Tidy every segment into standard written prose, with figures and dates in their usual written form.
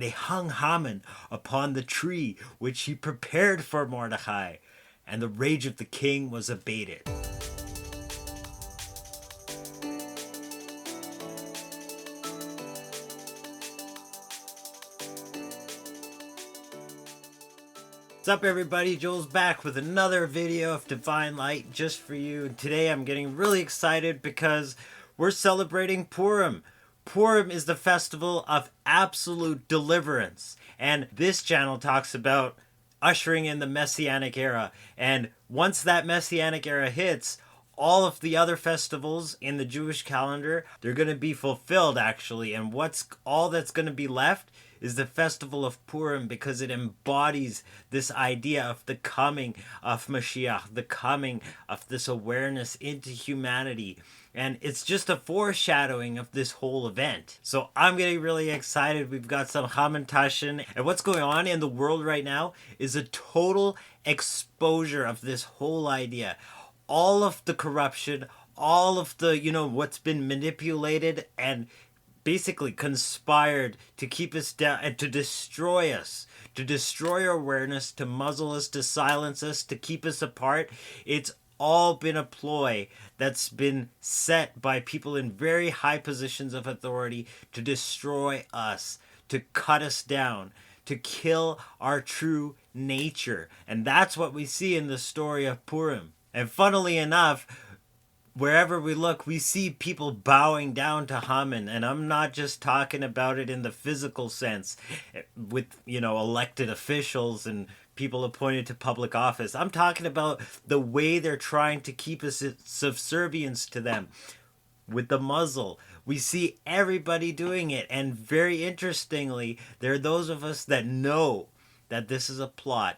they hung Haman upon the tree which he prepared for Mordecai, and the rage of the king was abated. What's up everybody, Joel's back with another video of Divine Light just for you. And today I'm getting really excited because we're celebrating Purim. Purim is the festival of absolute deliverance. And this channel talks about ushering in the Messianic era. And once that Messianic era hits, all of the other festivals in the Jewish calendar, they're going to be fulfilled actually. And all that's going to be left is the festival of Purim, because it embodies this idea of the coming of Mashiach, the coming of this awareness into humanity. And it's just a foreshadowing of this whole event. So I'm getting really excited. We've got some Hamantaschen. And what's going on in the world right now is a total exposure of this whole idea. All of the corruption, all of the, what's been manipulated and basically conspired to keep us down and to destroy us, to destroy our awareness, to muzzle us, to silence us, to keep us apart. It's all been a ploy that's been set by people in very high positions of authority to destroy us, to cut us down, to kill our true nature. And that's what we see in the story of Purim. And funnily enough, wherever we look, we see people bowing down to Haman. And I'm not just talking about it in the physical sense with, elected officials and people appointed to public office. I'm talking about the way they're trying to keep us in subservience to them with the muzzle. We see everybody doing it. And very interestingly, there are those of us that know that this is a plot,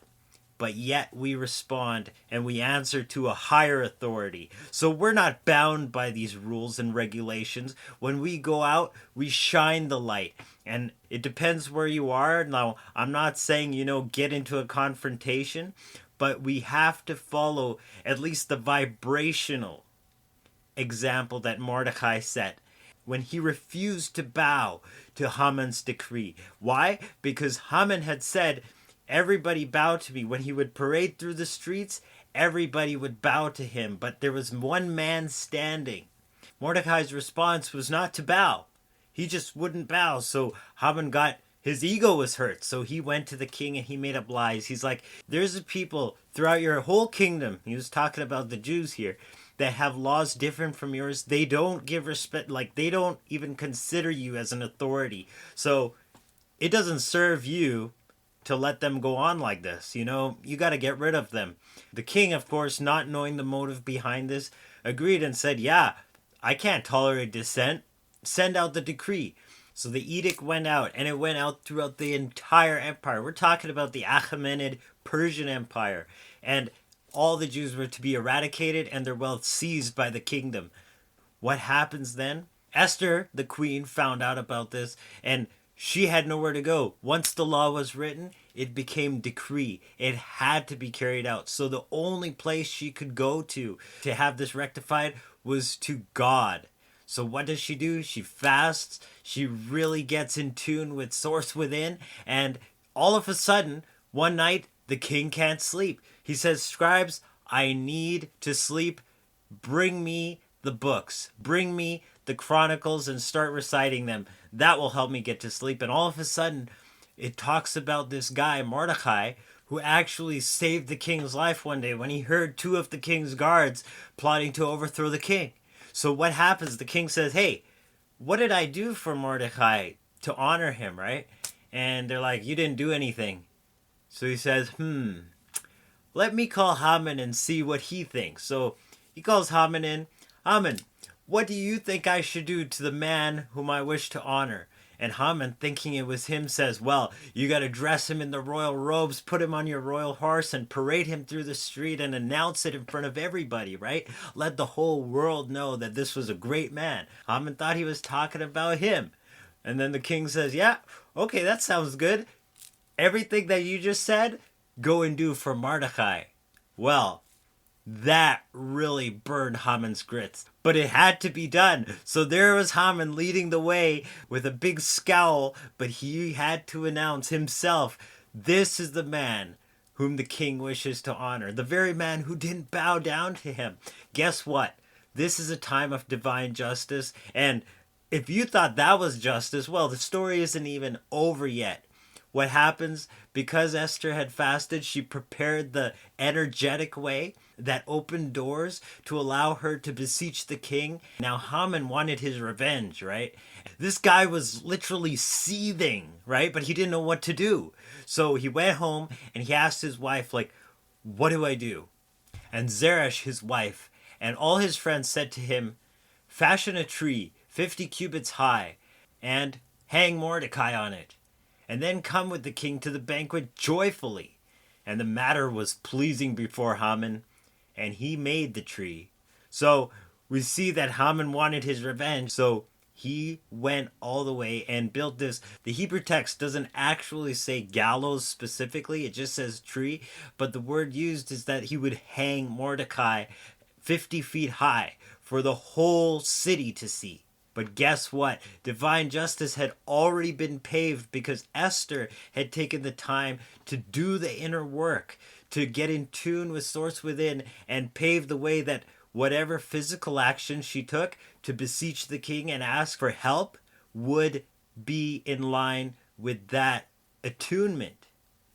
but yet we respond and we answer to a higher authority. So we're not bound by these rules and regulations. When we go out, we shine the light. And it depends where you are. Now, I'm not saying, get into a confrontation, but we have to follow at least the vibrational example that Mordecai set when he refused to bow to Haman's decree. Why? Because Haman had said, everybody bow to me. When he would parade through the streets, everybody would bow to him. But there was one man standing. Mordecai's response was not to bow. He just wouldn't bow. So Haman his ego was hurt. So he went to the king and he made up lies. He's like, there's a people throughout your whole kingdom. He was talking about the Jews here, that have laws different from yours. They don't give respect. They don't even consider you as an authority. So it doesn't serve you to let them go on like this. You got to get rid of them. The king, of course, not knowing the motive behind this, agreed and said, yeah, I can't tolerate dissent. Send out the decree. So the edict went out, and it went out throughout the entire empire. We're talking about the Achaemenid Persian Empire. And all the Jews were to be eradicated and their wealth seized by the kingdom. What happens then? Esther, the queen, found out about this, and she had nowhere to go. Once the law was written, it became decree. It had to be carried out. So the only place she could go to have this rectified was to God. So what does she do? She fasts. She really gets in tune with source within. And all of a sudden, one night, the king can't sleep. He says, scribes, I need to sleep. Bring me the books. Bring me the chronicles and start reciting them. That will help me get to sleep. And all of a sudden, it talks about this guy, Mordecai, who actually saved the king's life one day when he heard two of the king's guards plotting to overthrow the king. So what happens? The king says, hey, what did I do for Mordecai to honor him, right? And they're like, you didn't do anything. So he says, let me call Haman and see what he thinks. So he calls Haman in. Haman, what do you think I should do to the man whom I wish to honor? And Haman, thinking it was him, says, well, you got to dress him in the royal robes, put him on your royal horse, and parade him through the street and announce it in front of everybody, right? Let the whole world know that this was a great man. Haman thought he was talking about him. And then the king says, yeah, okay, that sounds good. Everything that you just said, go and do for Mordecai. Well, That really burned Haman's grits. But it had to be done. So there was Haman leading the way with a big scowl, but he had to announce himself, this is the man whom the king wishes to honor, the very man who didn't bow down to him. Guess what? This is a time of divine justice, and if you thought that was justice, well, the story isn't even over yet. What happens, because Esther had fasted, she prepared the energetic way that opened doors to allow her to beseech the king. Now Haman wanted his revenge, right? This guy was literally seething, right? But he didn't know what to do. So he went home and he asked his wife, like, what do I do? And Zeresh, his wife, and all his friends said to him, fashion a tree 50 cubits high and hang Mordecai on it, and then come with the king to the banquet joyfully. And the matter was pleasing before Haman, and he made the tree. So we see that Haman wanted his revenge, so he went all the way and built this. The Hebrew text doesn't actually say gallows specifically, it just says tree, but the word used is that he would hang Mordecai 50 feet high for the whole city to see. But guess what? Divine justice had already been paved because Esther had taken the time to do the inner work, to get in tune with source within and pave the way that whatever physical action she took to beseech the king and ask for help would be in line with that attunement.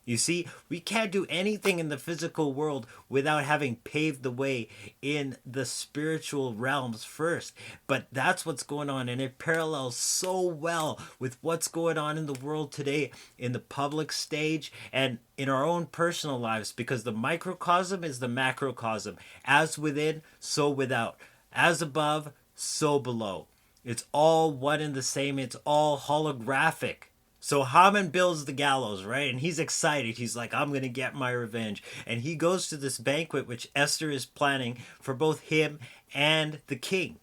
You see, we can't do anything in the physical world without having paved the way in the spiritual realms first. But that's what's going on, and it parallels so well with what's going on in the world today, in the public stage and in our own personal lives, because the microcosm is the macrocosm. As within, so without. As above, so below. It's all one and the same. It's all holographic. So Haman builds the gallows, right? And he's excited. He's like, I'm going to get my revenge. And he goes to this banquet, which Esther is planning for both him and the king.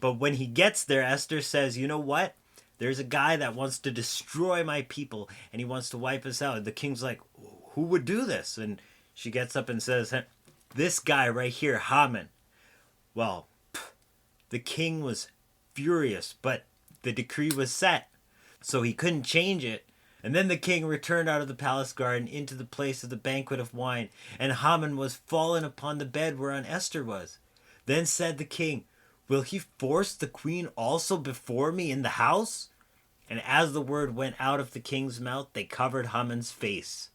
But when he gets there, Esther says, you know what? There's a guy that wants to destroy my people, and he wants to wipe us out. And the king's like, who would do this? And she gets up and says, this guy right here, Haman. Well, the king was furious, but the decree was set, so he couldn't change it. And then the king returned out of the palace garden into the place of the banquet of wine, and Haman was fallen upon the bed whereon Esther was. Then said the king, will he force the queen also before me in the house? And as the word went out of the king's mouth, they covered Haman's face.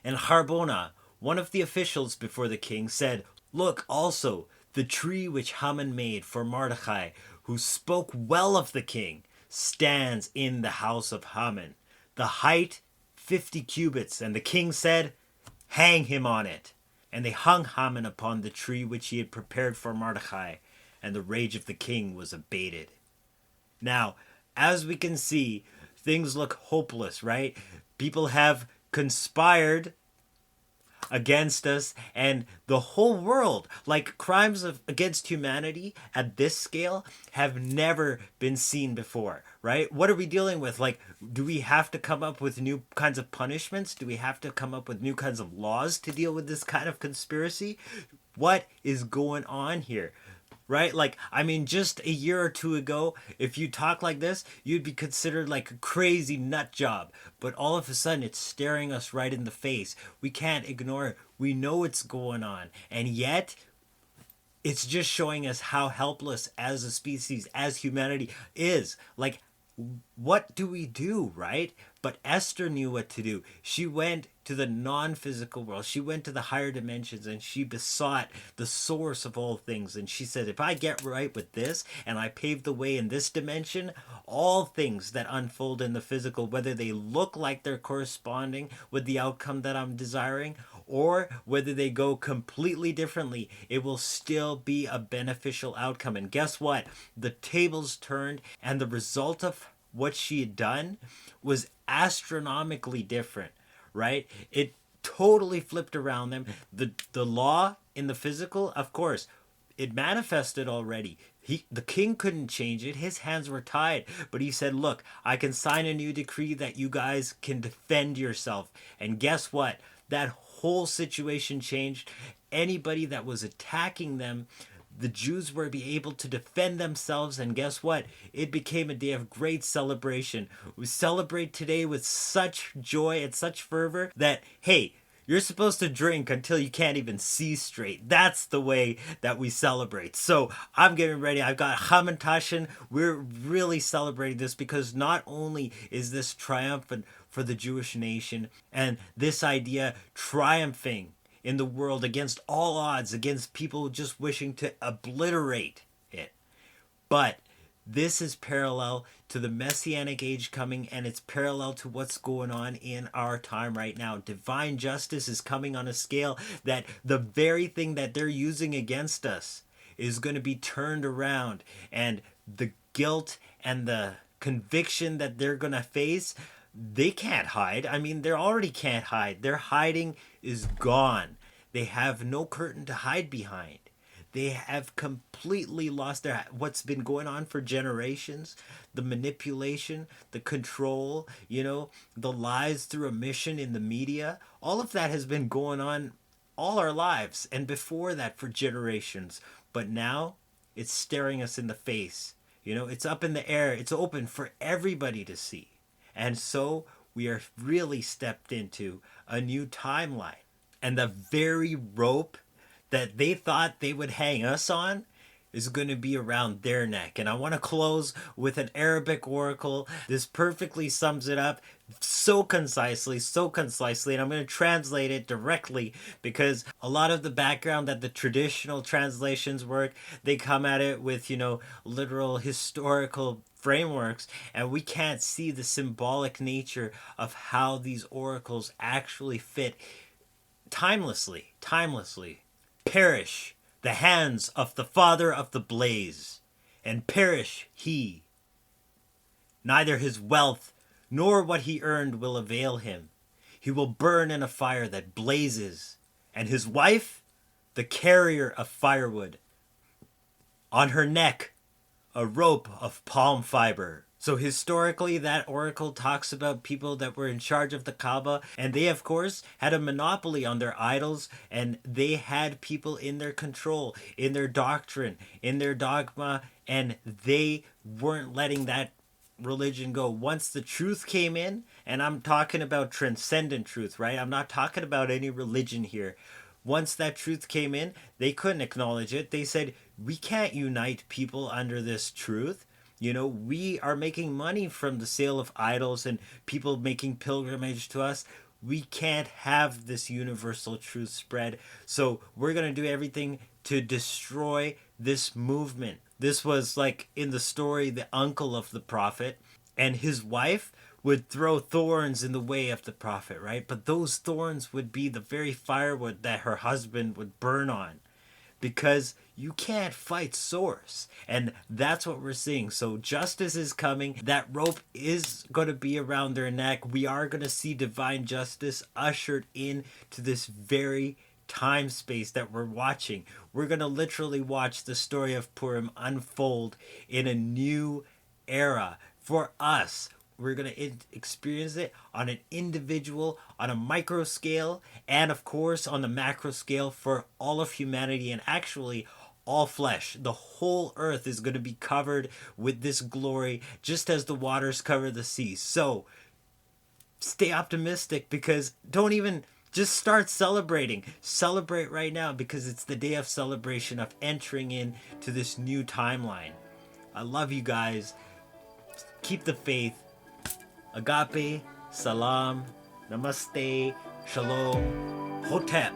And Harbona, one of the officials before the king, said, look also, the tree which Haman made for Mordecai, who spoke well of the king, stands in the house of Haman, the height 50 cubits. And the king said, hang him on it. And they hung Haman upon the tree which he had prepared for Mordecai, and the rage of the king was abated. Now, as we can see, things look hopeless, right? People have conspired against us, and the whole world, like crimes against humanity at this scale, have never been seen before, right? What are we dealing with? Like, do we have to come up with new kinds of punishments? Do we have to come up with new kinds of laws to deal with this kind of conspiracy? What is going on here? Right? Like, I mean, just a year or two ago, if you talk like this, you'd be considered like a crazy nut job. But all of a sudden, it's staring us right in the face. We can't ignore it. We know it's going on. And yet, it's just showing us how helpless as a species, as humanity is. Like, what do we do, right? But Esther knew what to do. She went to the non-physical world. She went to the higher dimensions, and she besought the source of all things. And she said, if I get right with this and I pave the way in this dimension, all things that unfold in the physical, whether they look like they're corresponding with the outcome that I'm desiring, or whether they go completely differently, it will still be a beneficial outcome. And guess what? The tables turned, and the result of what she had done was astronomically different, right? It totally flipped around them. The law in the physical, of course, it manifested already. The king couldn't change it. His hands were tied. But he said, look, I can sign a new decree that you guys can defend yourself. And guess what? That whole situation changed. Anybody that was attacking them, the Jews were be able to defend themselves, and guess what? It became a day of great celebration. We celebrate today with such joy and such fervor that, hey, you're supposed to drink until you can't even see straight. That's the way that we celebrate. So I'm getting ready. I've got Hamantaschen. We're really celebrating this because not only is this triumphant for the Jewish nation and this idea triumphing in the world against all odds, against people just wishing to obliterate it, but this is parallel to the Messianic age coming, and it's parallel to what's going on in our time right now. Divine justice is coming on a scale that the very thing that they're using against us is going to be turned around, and the guilt and the conviction that they're going to face, they can't hide. I mean, they already can't hide. Their hiding is gone. They have no curtain to hide behind. They have completely lost their what's been going on for generations, the manipulation, the control, the lies through omission in the media. All of that has been going on all our lives and before that for generations. But now it's staring us in the face. It's up in the air. It's open for everybody to see. And so we are really stepped into a new timeline. And the very rope that they thought they would hang us on is going to be around their neck. And I want to close with an Arabic oracle. This perfectly sums it up so concisely. And I'm going to translate it directly because a lot of the background that the traditional translations work, they come at it with, literal historical frameworks, and we can't see the symbolic nature of how these oracles actually fit timelessly. Perish the hands of the father of the blaze, and perish he. Neither his wealth nor what he earned will avail him. He will burn in a fire that blazes, and his wife, the carrier of firewood. On her neck, a rope of palm fiber. So historically, that oracle talks about people that were in charge of the Kaaba, and they, of course, had a monopoly on their idols, and they had people in their control, in their doctrine, in their dogma, and they weren't letting that religion go. Once the truth came in, and I'm talking about transcendent truth, right? I'm not talking about any religion here. Once that truth came in, they couldn't acknowledge it. They said, we can't unite people under this truth. We are making money from the sale of idols and people making pilgrimage to us. We can't have this universal truth spread. So we're going to do everything to destroy this movement. This was like in the story, the uncle of the prophet and his wife would throw thorns in the way of the prophet, right? But those thorns would be the very firewood that her husband would burn on. Because you can't fight source. And that's what we're seeing. So justice is coming. That rope is going to be around their neck. We are going to see divine justice ushered in to this very time space that we're watching. We're going to literally watch the story of Purim unfold in a new era for us. We're going to experience it on an individual, on a micro scale, and of course on the macro scale for all of humanity and actually all flesh. The whole earth is going to be covered with this glory just as the waters cover the sea. So stay optimistic because just start celebrating. Celebrate right now because it's the day of celebration of entering into this new timeline. I love you guys. Keep the faith. Agape, Salaam, Namaste, Shalom, Hotep.